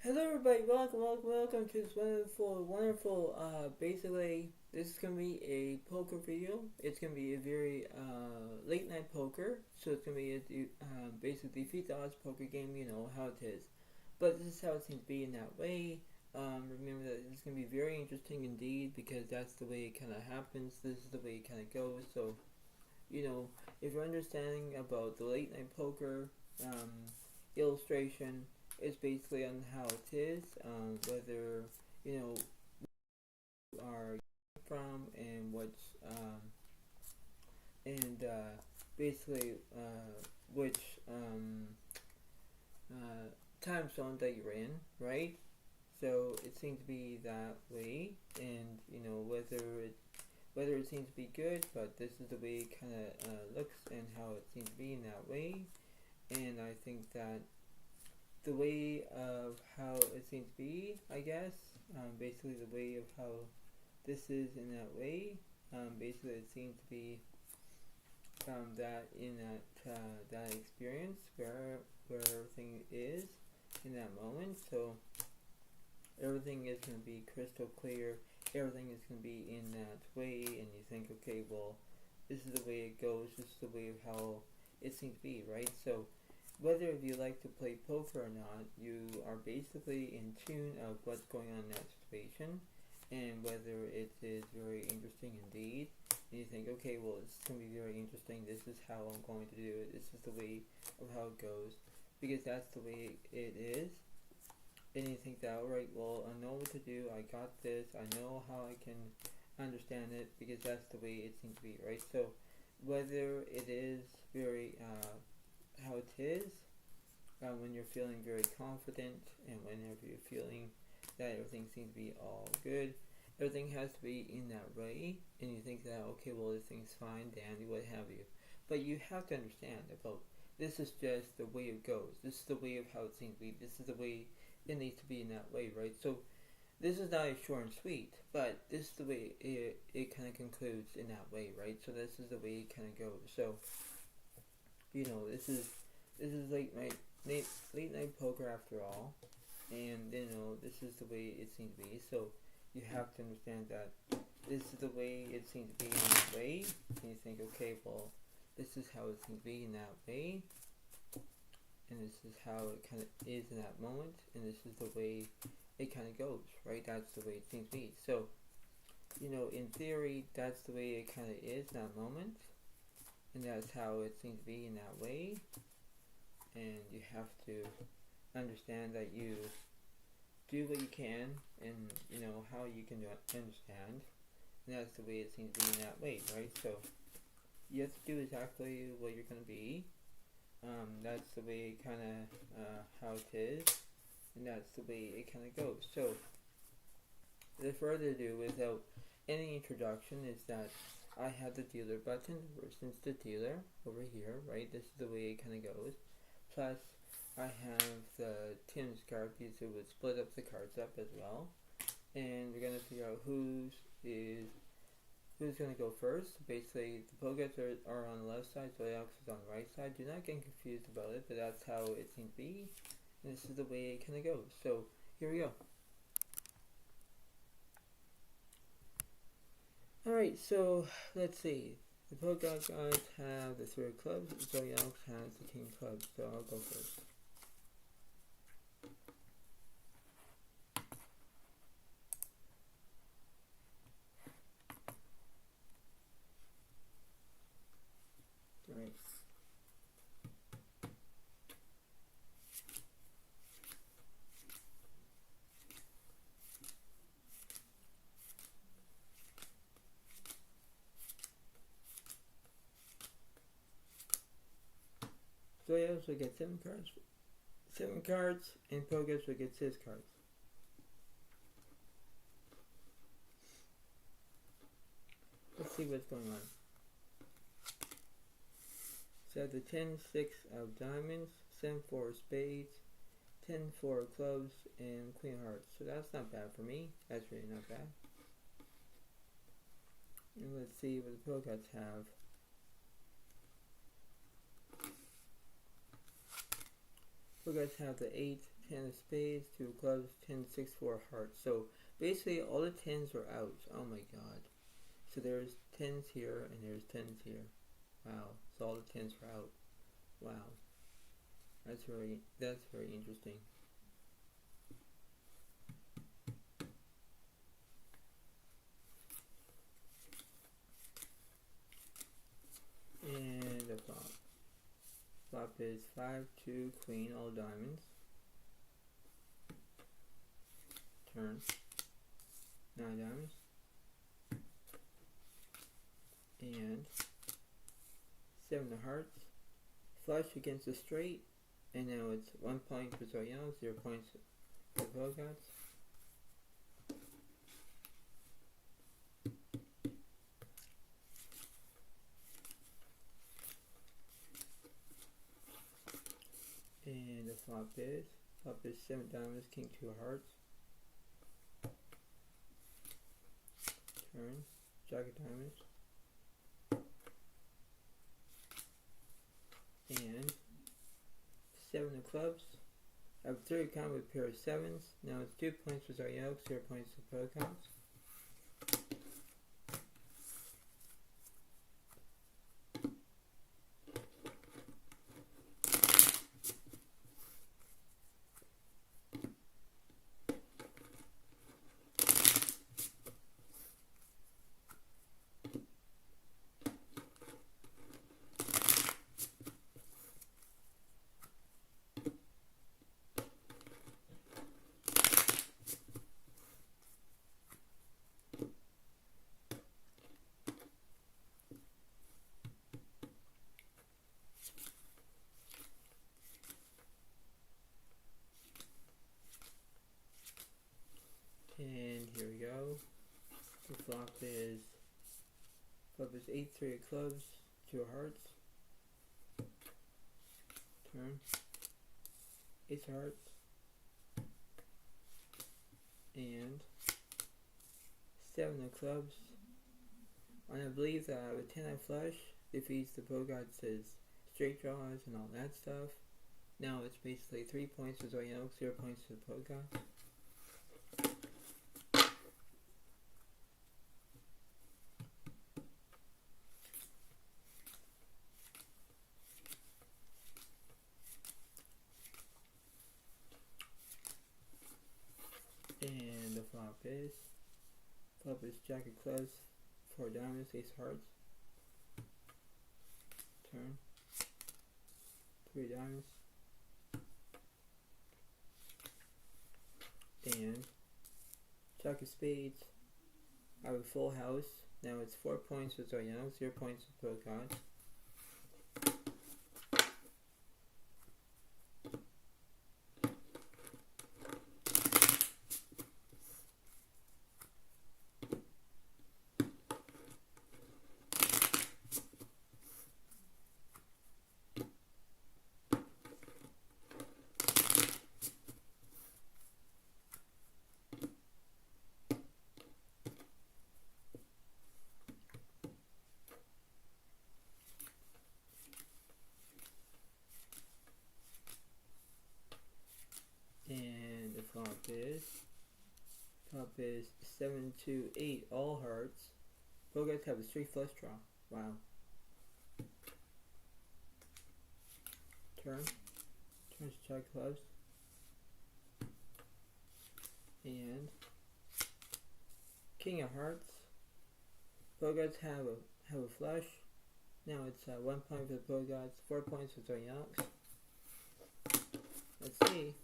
Hello everybody, welcome to this wonderful, basically, this is going to be a poker video. It's going to be a very, late night poker, so it's going to be basically defeat the odds poker game, you know how it is. But this is how it seems to be in that way. Remember that it's going to be very interesting indeed, because that's the way it kind of happens, this is the way it kind of goes, so, if you're understanding about the late night poker, illustration, it's basically on how it is, whether you know are from and what's and basically which time zone that you're in, right? So it seems to be that way, and whether it seems to be good, but this is the way it kind of looks and how it seems to be in that way, and I think that the way of how it seems to be, I guess. Basically, the way of how this is in that way. Basically, it seems to be that in that experience where everything is in that moment. So everything is going to be crystal clear. Everything is going to be in that way, and you think, okay, well, this is the way it goes. This is the way of how it seems to be, right? So whether if you like to play poker or not, you are basically in tune of what's going on in that situation, and whether it is very interesting indeed. And you think, okay, well, it's going to be very interesting. This is how I'm going to do it. This is the way of how it goes, because that's the way it is. And you think that, alright, well, I know what to do. I got this. I know how I can understand it, because that's the way it seems to be, right? So whether it is very how it is, when you're feeling very confident, and whenever you're feeling that everything seems to be all good, everything has to be in that way, and you think that, okay, well, this thing's fine, dandy, what have you. But you have to understand about this is just the way it goes. This is the way of how it seems to be. This is the way it needs to be in that way, right? So this is not a short and sweet, but this is the way it kind of concludes in that way, right? So this is the way it kind of goes. So this is late night poker after all, and this is the way it seems to be. So you have to understand that this is the way it seems to be in that way, and you think, okay, well, this is how it seems to be in that way, and this is how it kind of is in that moment, and this is the way it kind of goes, right? That's the way it seems to be. So in theory, that's the way it kind of is in that moment, and that's how it seems to be in that way, and you have to understand that you do what you can, and how you can understand, and that's the way it seems to be in that way, right? So you have to do exactly what you're going to be. That's the way kind of how it is, and that's the way it kind of goes. So without further ado, without any introduction, is that I have the dealer button versus the dealer over here, right? This is the way it kind of goes. Plus, I have the Tim's card, because it would split up the cards up as well. And we're going to figure out who's going to go first. Basically, the Poguettes are on the left side, so Alex is on the right side. Do not get confused about it, but that's how it seems to be. And this is the way it kind of goes. So, here we go. Alright, so let's see. The Pokemon guys have the 3 of clubs, so Alex has the king clubs, so I'll go first. Alright. So Alex will get 7 cards. 7 cards, and Pokemon will get 6 cards. Let's see what's going on. So the 10, 6 of diamonds, 7, 4 of spades, 10, 4 of clubs, and queen of hearts. So that's not bad for me. That's really not bad. And let's see what the Pokemon have. We guys have the 8, 10 of spades, 2 of clubs, 10, 6, 4 of hearts. So basically all the 10s are out. Oh my god. So there's 10s here and there's 10s here. Wow. So all the 10s are out. Wow. That's very interesting. And the flop. Flop is 5, 2, queen, all diamonds. Turn. 9 diamonds. And 7 of hearts. Flush against the straight. And now it's 1 point for Zodiac, 0 points for Zodiac. And the flop is 7 diamonds, king, 2 of hearts. Turn, jack of diamonds. And 7 of clubs. I have 3 account with a pair of 7s. Now it's 2 points for Zodiac, 0 points for pro accounts. And here we go. The flop is 8, 3 of clubs, 2 of hearts. Turn. Ace of hearts. And 7 of clubs. And I believe that with 10 of flush defeats the Bogart's straight draws and all that stuff. Now it's basically 3 points for Zodiac, 0 points for the Bogart. And the flop is jack of clubs, 4 diamonds, ace of hearts. Turn. 3 diamonds. And jack of spades. I have a full house. Now it's 4 points for Zodiac, 0 points for both cards. And the flop is 7, 2, 8, all hearts. Both guys have a straight flush draw. Wow. Turn. Turns to jack clubs. And king of hearts. Both guys have a flush. Now it's 1 point for the Bogarts, 4 points for Zodiac. Let's see.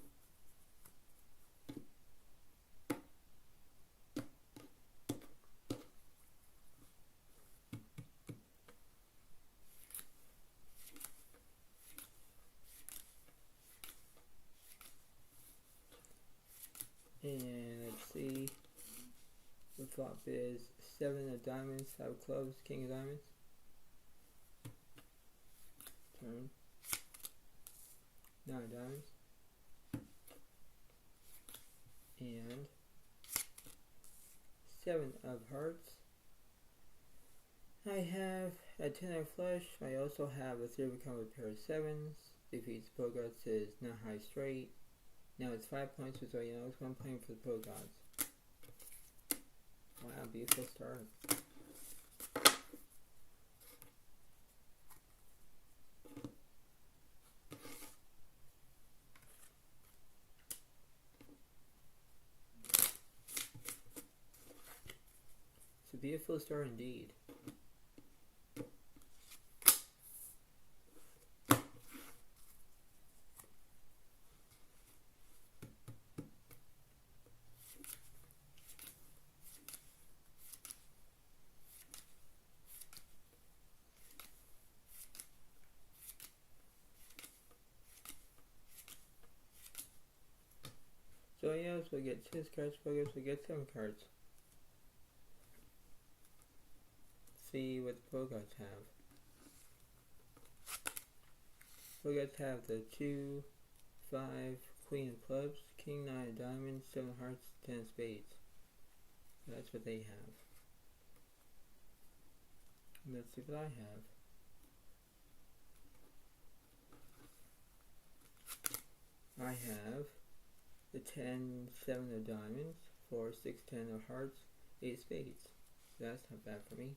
And let's see. The flop is 7 of diamonds, 5 of clubs, king of diamonds. Turn. 9 of diamonds. And 7 of hearts. I have a 10 of flush. I also have a 3 of account with a pair of 7s. defeats pro gods is not high straight. Now it's 5 points for Zodiac Alex, 1 point for the pro gods. Wow, beautiful start. It's a beautiful start indeed. So yes, we get 6 cards, progress, we get 7 cards. See what the pro gods have. Pro gods have the 2, 5, Queen of Clubs, King, 9 of Diamonds, 7 of Hearts, 10 of Spades. So that's what they have. Let's see what I have. I have the 10, 7 of Diamonds, 4, 6, 10 of Hearts, 8 of Spades. That's not bad for me.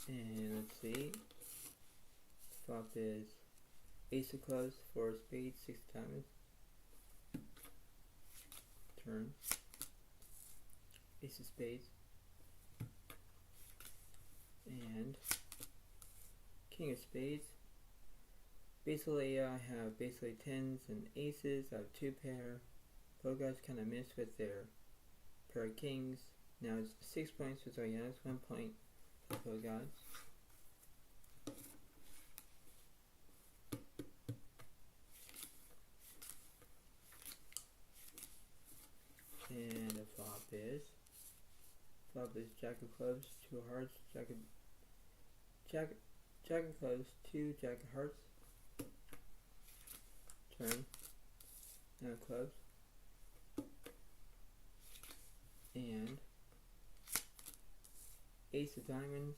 And let's see. Flop is Ace of Clubs, 4 of Spades, 6 of Diamonds. Turn. Ace of Spades. And King of Spades. Basically, I have basically 10s and aces. I have 2 pair. Pro guys kind of missed with their pair of kings. Now it's 6 points for Zodiac Alex, 1 point for pro guys. And the flop is Jack of Clubs, 2 of Hearts, Jack of Clubs, 2 Jack of Hearts. Turn. Now clubs. And Ace of Diamonds.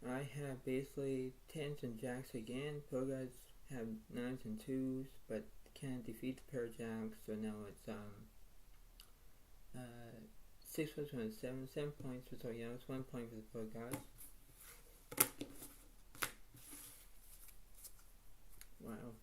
I have basically 10s and jacks again. Pro guys have 9s and 2s, but can't defeat the pair of jacks, so now it's 6 plus 1 is 7, 7 points for Zodiac Alex, 1 point for the pro guys. Wow.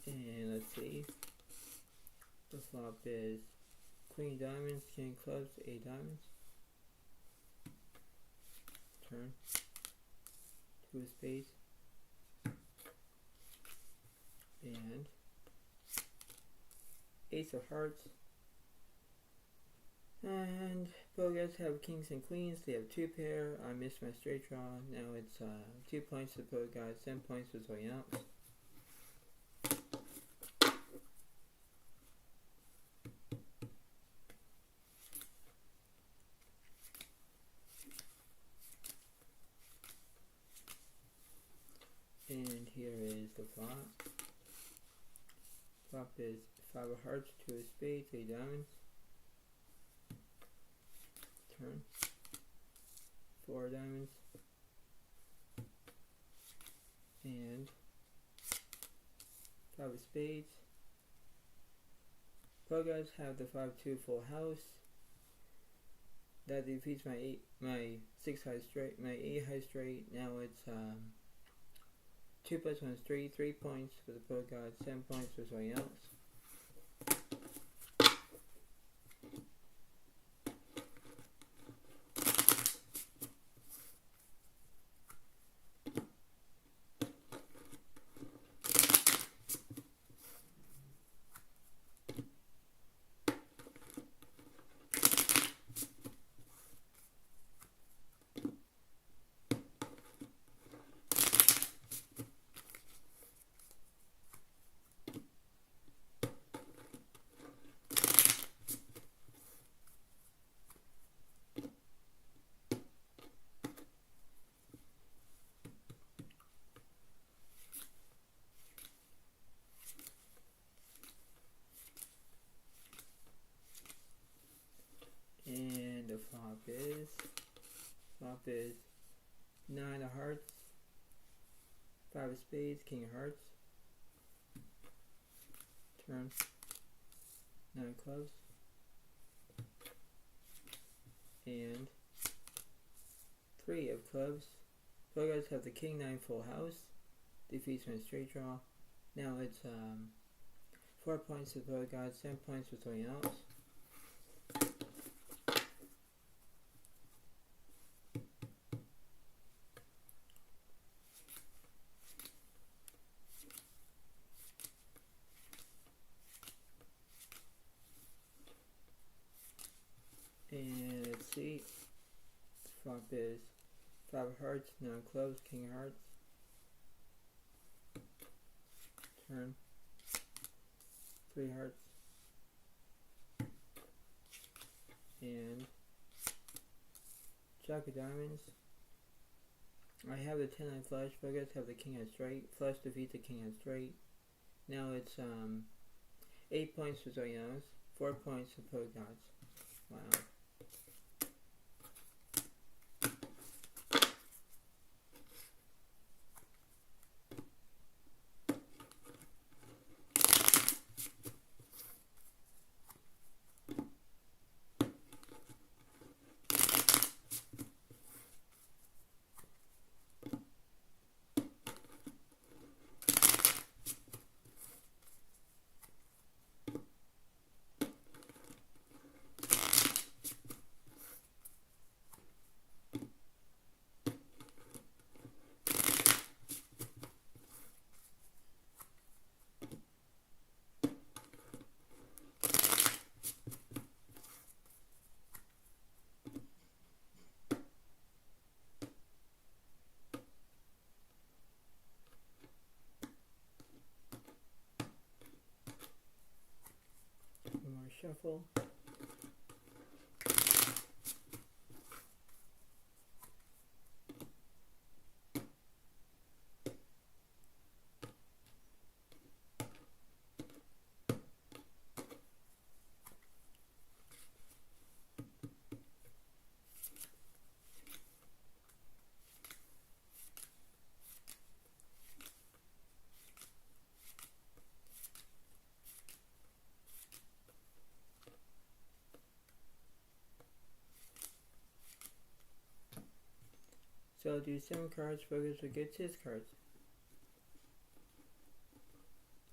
And let's see. The flop is Queen of Diamonds, King of Clubs, 8 diamonds. Turn. 2 of Spades. And Ace of Hearts. And pro guys have kings and queens. They have 2 pair. I missed my straight draw. Now it's 2 points for pro guys, 7 points for Zodiac Alex. And here is the flop. Flop is 5 of Hearts, 2 of Spades, 8 diamonds. Turn. 4 diamonds. And 5 of Spades. Pro guys have the 5-2 full house. That defeats my 6 high straight, my 8 high straight. Now it's 2 plus 1 is 3, 3 points for the pro guys, 7 points for Zodiac Alex. is 9 of hearts, 5 of spades, king of hearts. Turn. 9 of clubs. And 3 of clubs. So you guys have the king 9 full house. Defeats my straight draw. Now it's 4 points to the guys, 10 points for something else. And let's see. Flop is 5 of hearts, 9 of clubs, king of hearts. Turn. 3 hearts. And jack of diamonds. I have the 10-9 flush, but I guess have the king of straight. Flush defeats the king of straight. Now it's 8 points for Zodiac, 4 points for Pro Gods. Wow. More shuffle. So I'll do 7 cards, focus will get 6 cards.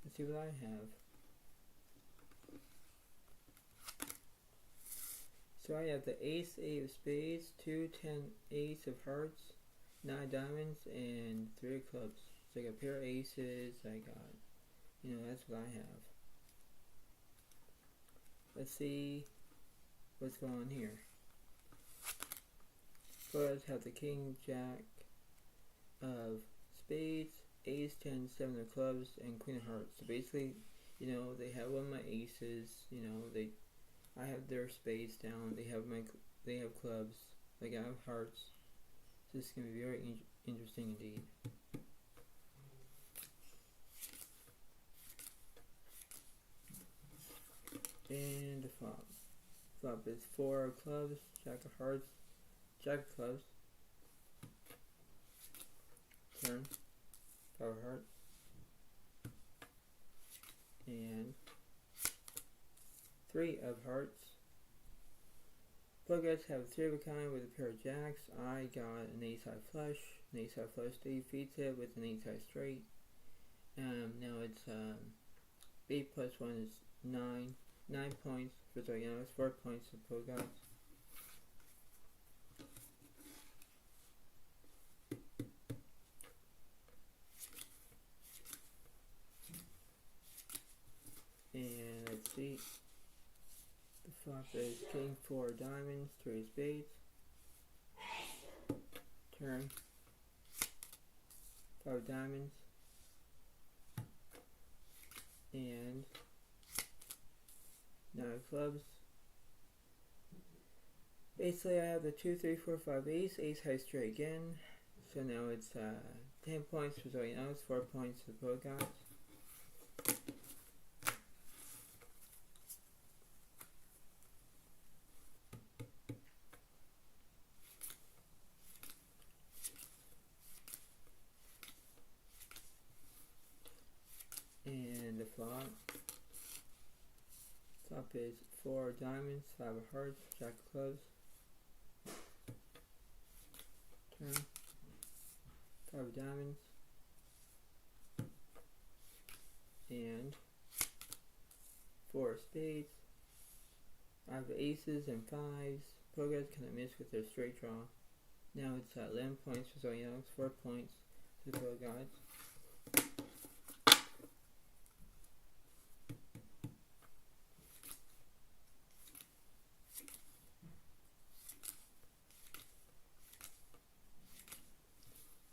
Let's see what I have. So I have the ace, 8 of spades, 2, 10, ace of hearts, 9 diamonds, and 3 of clubs. So I got a pair of aces, I got, that's what I have. Let's see what's going on here. First have the king, jack of spades, ace, 10, 7 of clubs, and queen of hearts. So basically, they have one of my aces, I have their spades down, they have clubs, I have hearts. So this is going to be very interesting indeed. And the flop. Flop is 4 of clubs, jack of hearts, jack of clubs. Turn. 5 of hearts. And 3 of hearts. Both guys have 3 of a kind with a pair of jacks. I got an ace high flush. An ace high flush defeats it with an ace high straight. Now it's 8 plus 1 is 9. 9 points for Zodiac, 4 points for Pro Gods. And let's see. The flop is king, 4 diamonds, 3 spades. Turn. 5 diamonds. And 9 clubs. Basically I have the 2, 3, 4, 5 ace, ace high straight again. So now it's 10 points for Zodiac Alex, 4 points for Pro Gods. flop. Flop is 4 diamonds, 5 of hearts, jack of clubs. Turn. 5 of diamonds. And 4 of spades. I have aces and 5s. Pro guys kind of missed with their straight draw. Now it's 11 points for Zodiac Alex, 4 points for the pro guys.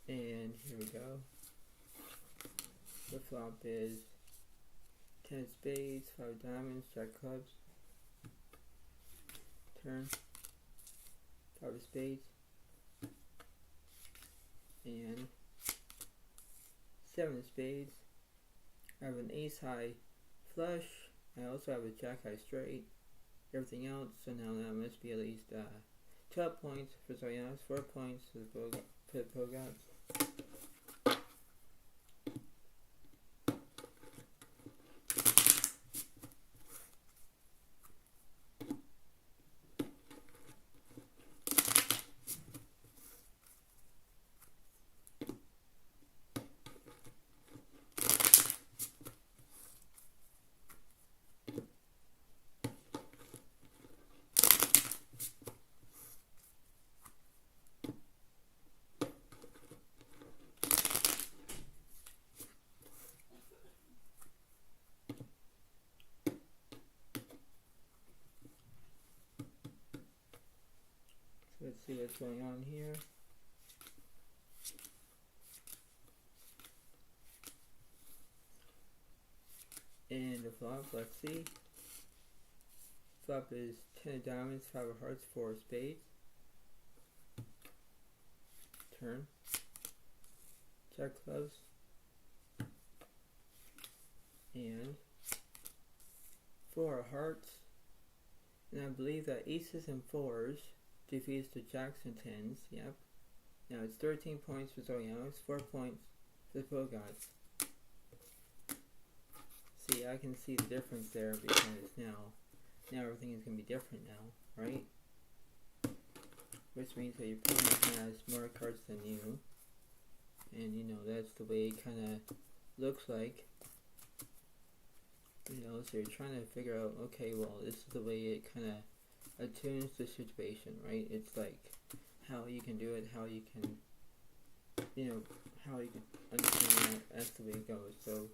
And here we go. The flop is 10 of spades, 5 of diamonds, jack of clubs. Turn. 5 of spades. And 7 of spades. I have an ace high flush. I also have a jack high straight. Everything else, so now that must be at least 12 points for Zodiac Alex, 4 points for the pro guys. Let's see what's going on here. And the flop, let's see. Flop is 10 of diamonds, 5 of hearts, 4 of spades. Turn. Jack of clubs. And 4 of hearts. And I believe that aces and 4s defeats the jacks and 10s, yep. Now it's 13 points for Zodiac Alex, 4 points for the pro guys. See, I can see the difference there because now everything is going to be different now, right? Which means that your opponent has more cards than you. And you know, that's the way it kind of looks like. You know, so you're trying to figure out, okay, well, this is the way it kind of attunes the situation, right? It's like how you can do it, how you can, you know, how you can understand that. That's the way it goes. So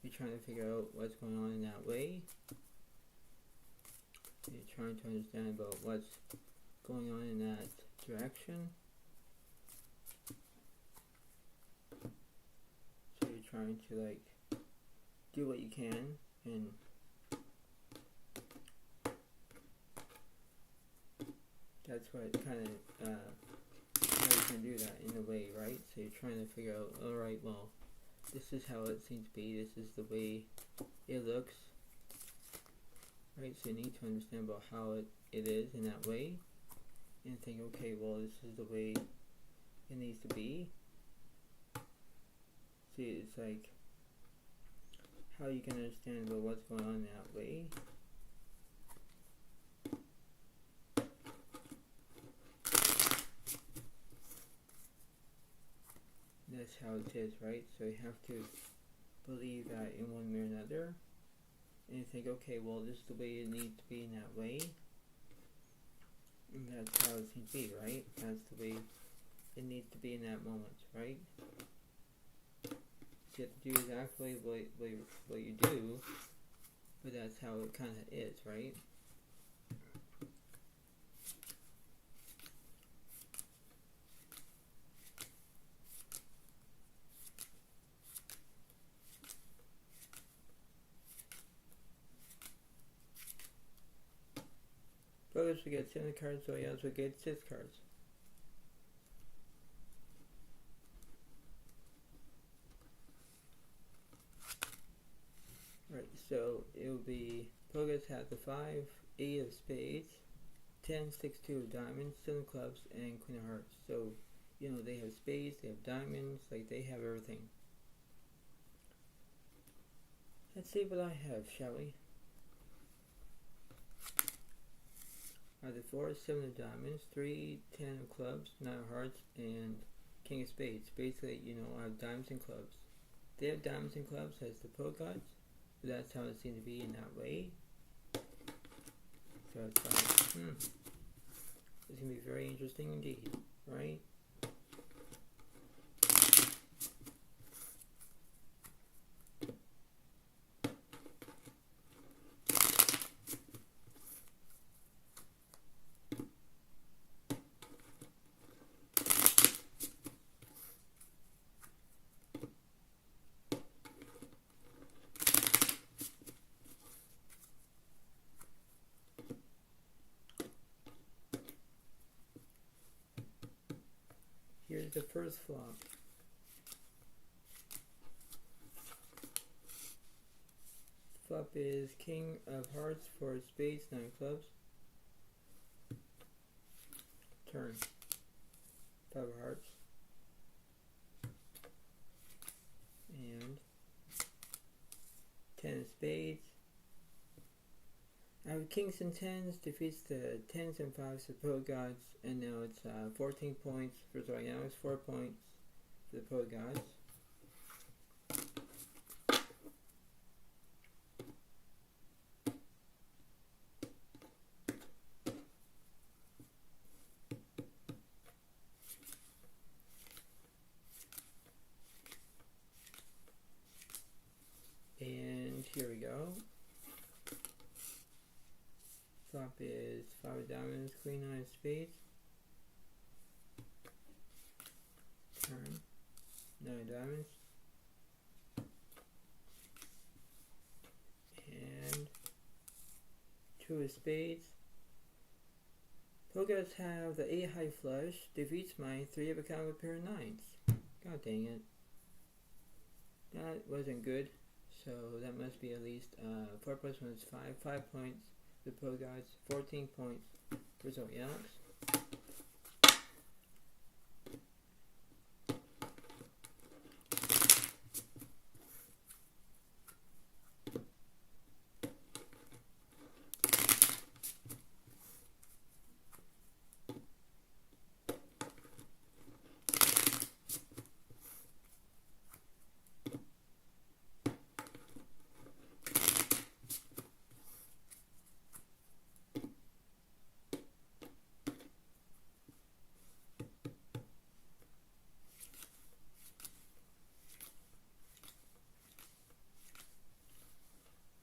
you're trying to figure out what's going on in that way. You're trying to understand about what's going on in that direction. So you're trying to like do what you can and that's what kind of how you can do that in a way, right? So you're trying to figure out, alright, well, this is how it seems to be, this is the way it looks, right? So you need to understand about how it is in that way and think, okay, well, this is the way it needs to be. See, it's like how you can understand about what's going on in that way. That's how it is, right? So you have to believe that in one way or another. And you think, okay, well, this is the way it needs to be in that way. And that's how it needs to be, right? That's the way it needs to be in that moment, right? So you have to do exactly what you do, but that's how it kind of is, right? Brothers will get 7 cards, so yes, will get 6 cards. Right, so it will be Progress has the 5, 8 of spades, 10, 6, 2 of diamonds, 7 clubs, and Queen of hearts. So, you know, they have spades, they have diamonds, like they have everything. Let's see what I have, shall we? I have the 4, 7 of diamonds, 3, 10 of clubs, 9 of hearts, and king of spades. Basically, you know, I have diamonds and clubs. They have diamonds and clubs as the pro gods, but that's how it seems to be in that way. So it's like, it's going to be very interesting indeed, right? Here's the first flop. Flop is king of hearts, 4 of spades, 9 of clubs. Turn. 5 of hearts. And 10 of spades. I have kings and tens, defeats the tens and fives of pro gods, and now it's 14 points for Zodiac Alex, 4 points for the pro gods. And here we go. Flop is 5 of diamonds, queen, 9 of spades. Turn. 9 of diamonds. And 2 of spades. Pro-gods have the 8 high flush, defeats my 3 of a kind with a pair of 9s. God dang it. That wasn't good. So that must be at least 4 plus 1 is 5. 5 points. The pro gods, 14 points for Zodiac Alex.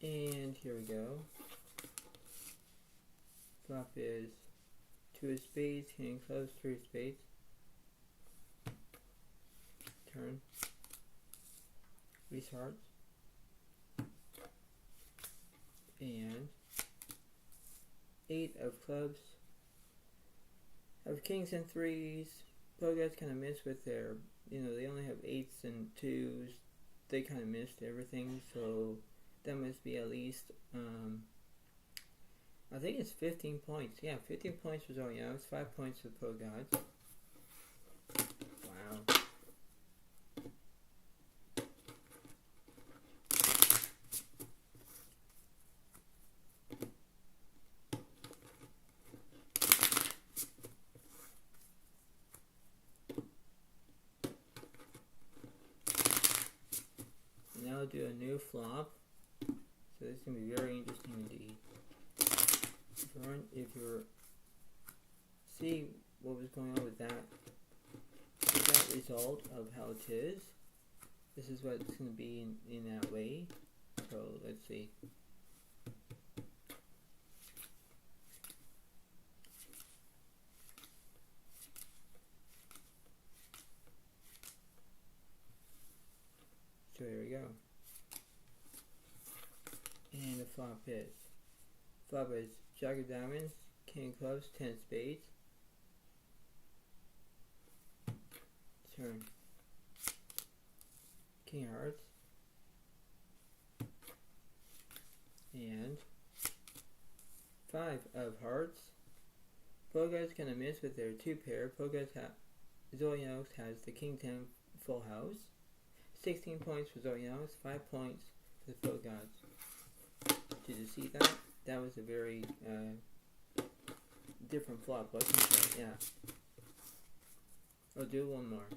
And here we go. Flop is 2 of spades, king of clubs, 3 of spades. Turn. Ace hearts. And 8 of clubs. I have kings and 3s. Pro guys kind of miss with their, you know, they only have 8s and 2s. They kind of missed everything, so that must be at least, I think it's 15 points. Yeah, 15 points for Zodiac Alex, 5 points for Pro Gods. Wow. Now I'll do a new flop. So this is going to be very interesting indeed. If you're see what was going on with that result of how it is, this is what it's going to be in that way. So let's see. So here we go. And the flop is jack of diamonds, king of clubs, 10 of spades. Turn. King of hearts. And 5 of hearts. Pro guys gonna miss with their 2 pair. Pro guys Zodiac Alex has the king 10 full house. 16 points for Zodiac Alex, 5 points for the full gods. Did you see that? That was a very different flop, wasn't it? Yeah. I'll do one more.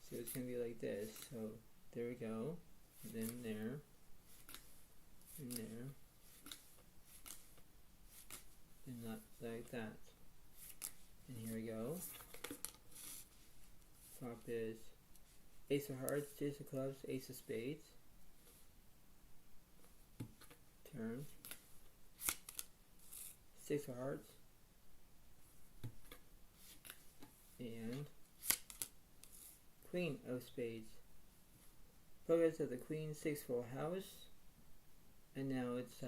So it's going to be like this. So there we go. And then there. And there. And not like that. And here we go. Flop is Ace of Hearts, Ace of Clubs, Ace of Spades. Turn. Six of Hearts. And Queen of Spades. Progress of the Queen, 6 full house. And now it's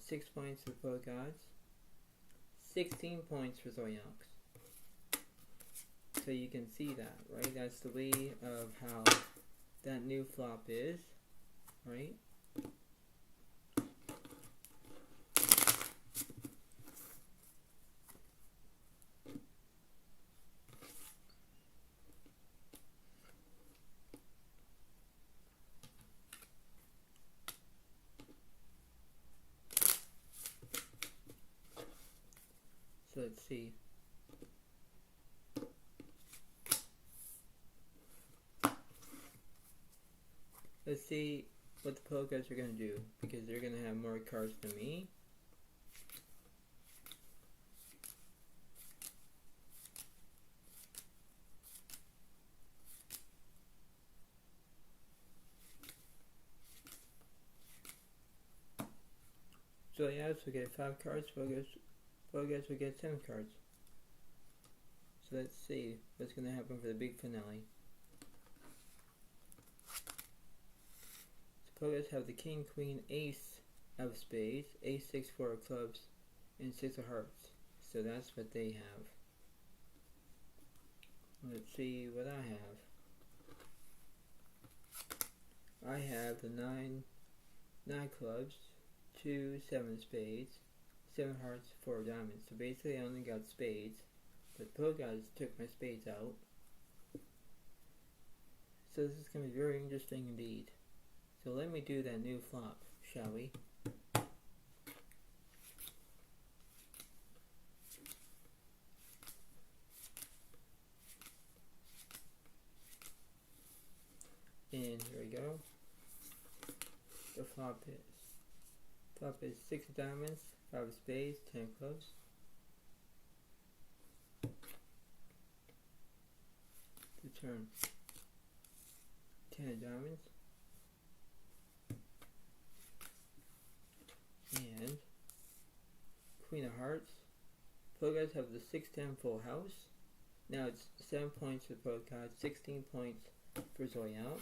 6 points for both gods. 16 points for Zodiac. So you can see that, right? That's the way of how that new flop is, right? So let's see. Let's see what the pro guys are going to do, because they're going to have more cards than me. So yeah, so we get 5 cards, pro guys will get 7 cards. So let's see what's going to happen for the big finale. Players have the King, Queen, Ace of Spades, Ace, 6, 4 of Clubs, and 6 of Hearts. So that's what they have. Let's see what I have. I have the 9 clubs, 2, 7 spades, 7 hearts, 4 diamonds. So basically I only got spades, but the pro guys took my spades out. So this is going to be very interesting indeed. So let me do that new flop, shall we? And here we go. The flop is 6 diamonds, 5 of spades, 10 of clubs. The turn, 10 of diamonds. And Queen of Hearts. Pro guys have the 6, 10 full house. Now it's 7 points for pro guys, 16 points for Zodiac.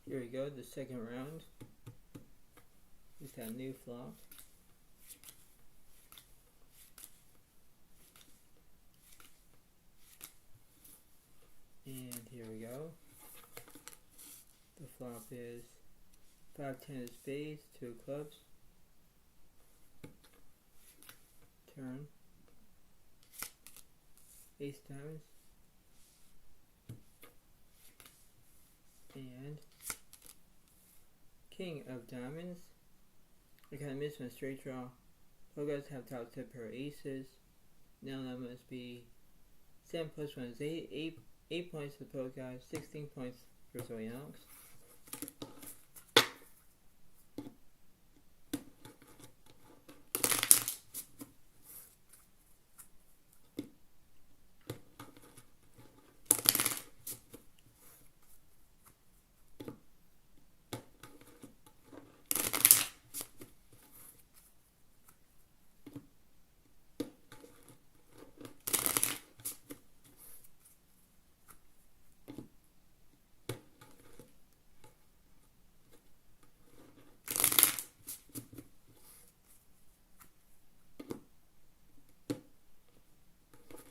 Here we go, the second round. Just got a new flop. And here we go. The flop is 5, 10 of spades, 2 of clubs. Turn. Ace diamonds. And King of diamonds. I kind of missed my straight draw. Pro guys have top tip pair of aces. Now that must be 7 plus 1 is 8. 8 points for the pro guy, 16 points for Zodiac Alex.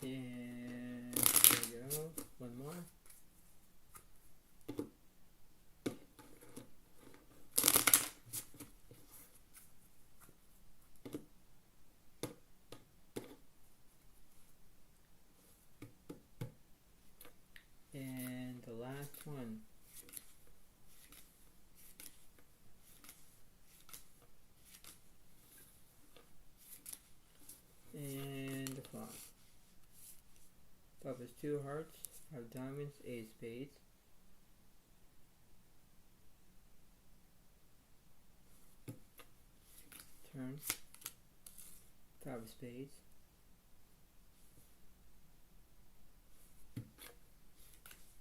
And there we go, one more. And the last one. And the flop. Flop is 2 hearts, 5 diamonds, 8 spades. Turn. 5 spades.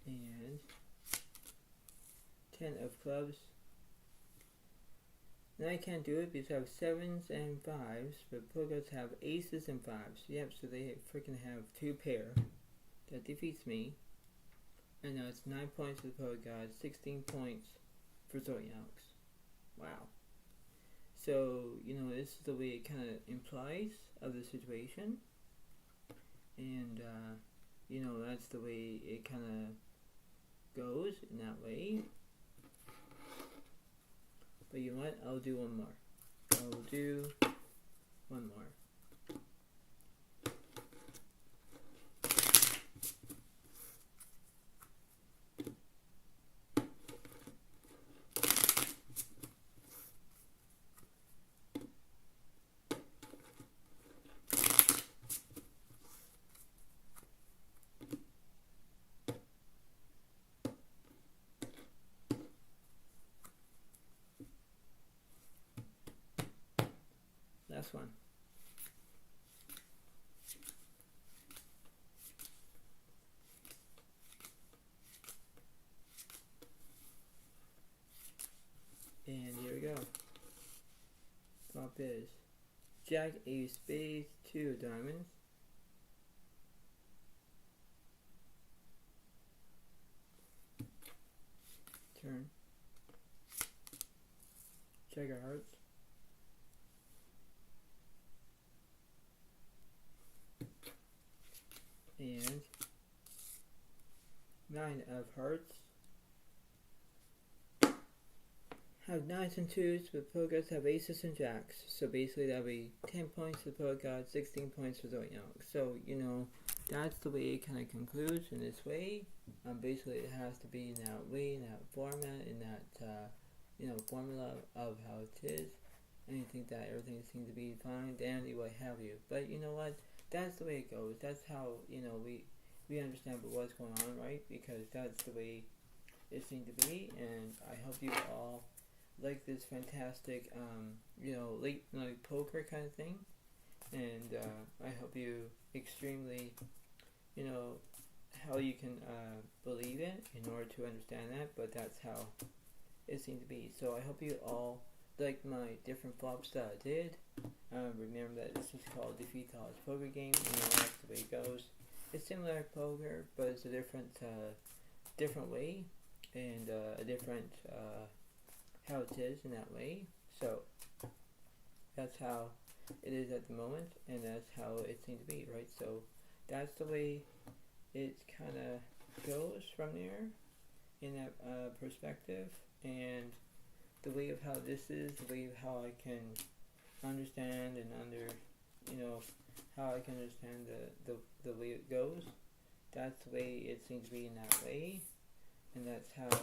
And 10 of clubs. Now I can't do it because I have 7s and 5s, but Pogots have aces and 5s. Yep, so they freaking have 2 pair. That defeats me. And now it's 9 points for the Pogod, 16 points for Zodiac Alex. Wow. So, you know, this is the way it kind of implies of the situation. And, you know, that's the way it kind of goes in that way. But you know what? I'll do one more. I'll do one more. Last one. And here we go. Flop is Jack, Ace, Spades, 2 diamonds. Turn. Check our hearts. And 9 of hearts. Have 9s and 2s, but Pogots have aces and jacks. So basically that'll be 10 points for Pogots, 16 points for Zodiac Alex. So, you know, that's the way it kind of concludes in this way. Basically it has to be in that way, in that format, in that, you know, formula of how it is. And you think that everything seems to be fine, dandy, what have you. But you know what? That's the way it goes. That's how, you know, we understand what's going on, right? Because that's the way it seemed to be. And I hope you all like this fantastic, you know, late night poker kind of thing. And I hope you extremely, you know, how you can believe it in order to understand that. But that's how it seemed to be. So I hope you all like my different flops that I did. Remember that this is called Defeat the Odds Poker Game. You know, that's the way it goes. It's similar to poker, but it's a different way, and a different how it is in that way. So that's how it is at the moment, and that's how it seems to be, right? So that's the way it kind of goes from there in that perspective, and the way of how this is, the way of how I can understand and you know, how I can understand the way it goes. That's the way it seems to be in that way, and that's how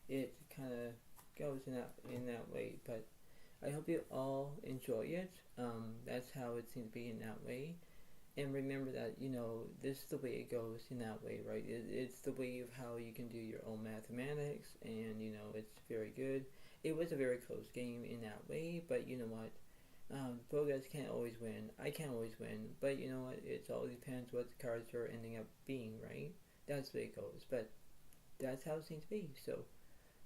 it kind of goes in that way. But I hope you all enjoy it. That's how it seems to be in that way, And remember that, this is the way it goes in that way, right? It's the way of how you can do your own mathematics, and it's very good. It was a very close game in that way, but you know what? Pro guys can't always win. I can't always win, but you know what? It all depends what the cards are ending up being, right? That's the way it goes, but that's how it seems to be. So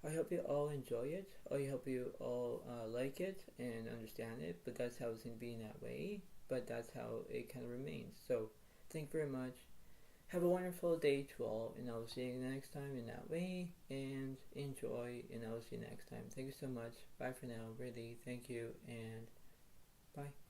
I hope you all enjoy it. I hope you all like it and understand it, but that's how it's going to be in that way. But that's how it kind of remains. So thank you very much. Have a wonderful day to all, and I will see you next time in that way. And enjoy, and I will see you next time. Thank you so much. Bye for now. Really, thank you, and bye.